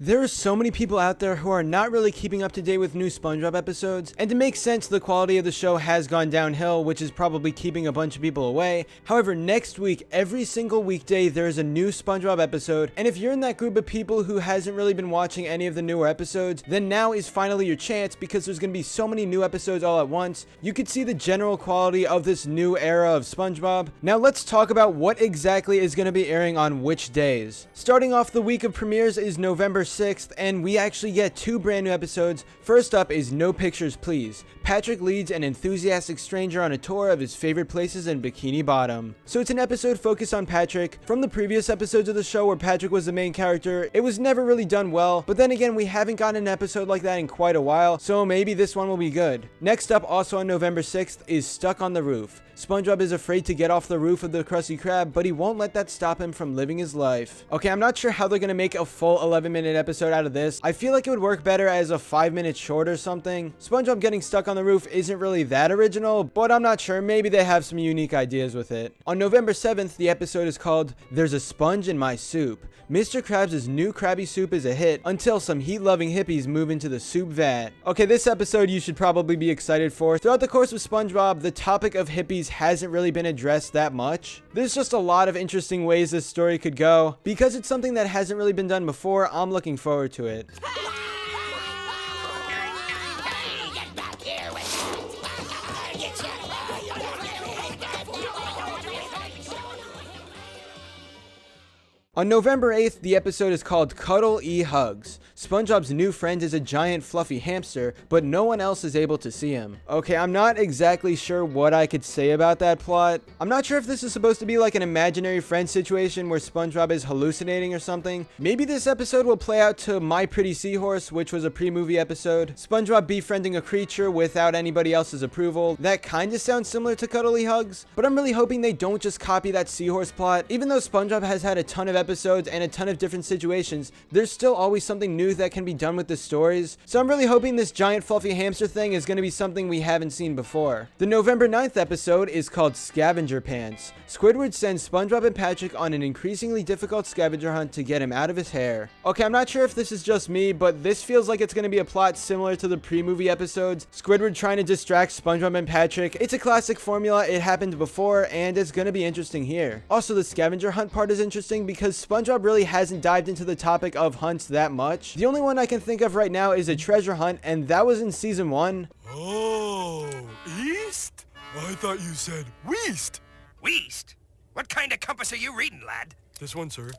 There are so many people out there who are not really keeping up to date with new SpongeBob episodes, and to make sense, the quality of the show has gone downhill, which is probably keeping a bunch of people away. However, next week, every single weekday, there is a new SpongeBob episode, and if you're in that group of people who hasn't really been watching any of the newer episodes, then now is finally your chance, because there's going to be so many new episodes all at once. You could see the general quality of this new era of SpongeBob. Now let's talk about what exactly is going to be airing on which days. Starting off the week of premieres is November 6th, and we actually get two brand new episodes. First up is No Pictures Please. Patrick leads an enthusiastic stranger on a tour of his favorite places in Bikini Bottom. So it's an episode focused on Patrick. From the previous episodes of the show where Patrick was the main character, it was never really done well, but then again, we haven't gotten an episode like that in quite a while, so maybe this one will be good. Next up, also on November 6th, is Stuck on the Roof. SpongeBob is afraid to get off the roof of the Krusty Krab, but he won't let that stop him from living his life. Okay, I'm not sure how they're gonna make a full 11-minute episode out of this. I feel like it would work better as a 5-minute short or something. SpongeBob getting stuck on the roof isn't really that original, but I'm not sure. Maybe they have some unique ideas with it. On November 7th, the episode is called There's a Sponge in My Soup. Mr. Krabs' new Krabby Soup is a hit until some heat-loving hippies move into the soup vat. Okay, this episode you should probably be excited for. Throughout the course of SpongeBob, the topic of hippies hasn't really been addressed that much. There's just a lot of interesting ways this story could go. Because it's something that hasn't really been done before, I'm looking forward to it. On November 8th, the episode is called Cuddle E Hugs. SpongeBob's new friend is a giant fluffy hamster, but no one else is able to see him. Okay, I'm not exactly sure what I could say about that plot. I'm not sure if this is supposed to be like an imaginary friend situation where SpongeBob is hallucinating or something. Maybe this episode will play out to My Pretty Seahorse, which was a pre-movie episode. SpongeBob befriending a creature without anybody else's approval. That kinda sounds similar to Cuddle E Hugs, but I'm really hoping they don't just copy that seahorse plot. Even though SpongeBob has had a ton of episodes and a ton of different situations, there's still always something new that can be done with the stories. So I'm really hoping this giant fluffy hamster thing is going to be something we haven't seen before. The November 9th episode is called Scavenger Pants. Squidward sends SpongeBob and Patrick on an increasingly difficult scavenger hunt to get him out of his hair. Okay, I'm not sure if this is just me, but this feels like it's going to be a plot similar to the pre-movie episodes. Squidward trying to distract SpongeBob and Patrick. It's a classic formula, it happened before, and it's going to be interesting here. Also, the scavenger hunt part is interesting because SpongeBob really hasn't dived into the topic of hunts that much. The only one I can think of right now is a treasure hunt, and that was in season 1. Oh, east? I thought you said west. West? What kind of compass are you reading, lad? This one, sir.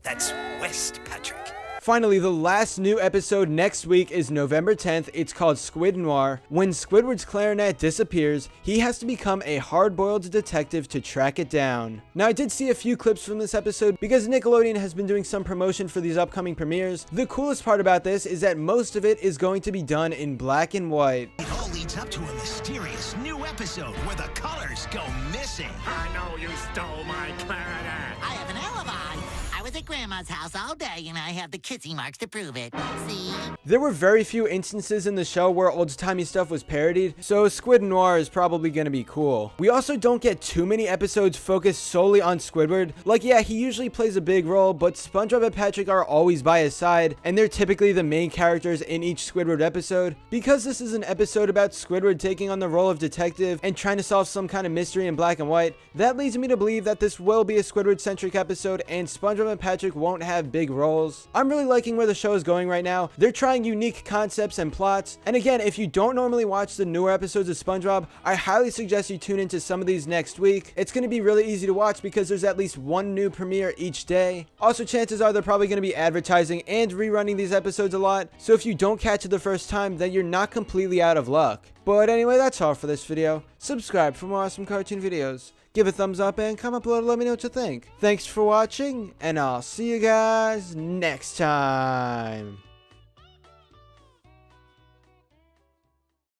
That's west, Patrick. Finally, the last new episode next week is November 10th. It's called Squid Noir. When Squidward's clarinet disappears, he has to become a hard-boiled detective to track it down. Now, I did see a few clips from this episode because Nickelodeon has been doing some promotion for these upcoming premieres. The coolest part about this is that most of it is going to be done in black and white. It all leads up to a mysterious new episode where the colors go missing. I know you stole my clarinet. I have an alibi. I was at Grandma's house all day, and I have the kissy marks to prove it. See? There were very few instances in the show where old-timey stuff was parodied, so Squid Noir is probably going to be cool. We also don't get too many episodes focused solely on Squidward. Like, yeah, he usually plays a big role, but SpongeBob and Patrick are always by his side, and they're typically the main characters in each Squidward episode. Because this is an episode about Squidward taking on the role of detective and trying to solve some kind of mystery in black and white, that leads me to believe that this will be a Squidward-centric episode, and SpongeBob and Patrick won't have big roles. I'm really liking where the show is going right now. They're trying unique concepts and plots. And again, if you don't normally watch the newer episodes of SpongeBob, I highly suggest you tune into some of these next week. It's going to be really easy to watch because there's at least one new premiere each day. Also, chances are they're probably going to be advertising and rerunning these episodes a lot. So if you don't catch it the first time, then you're not completely out of luck. But anyway, that's all for this video. Subscribe for more awesome cartoon videos. Give a thumbs up and comment below to let me know what you think. Thanks for watching, and I'll see you guys next time.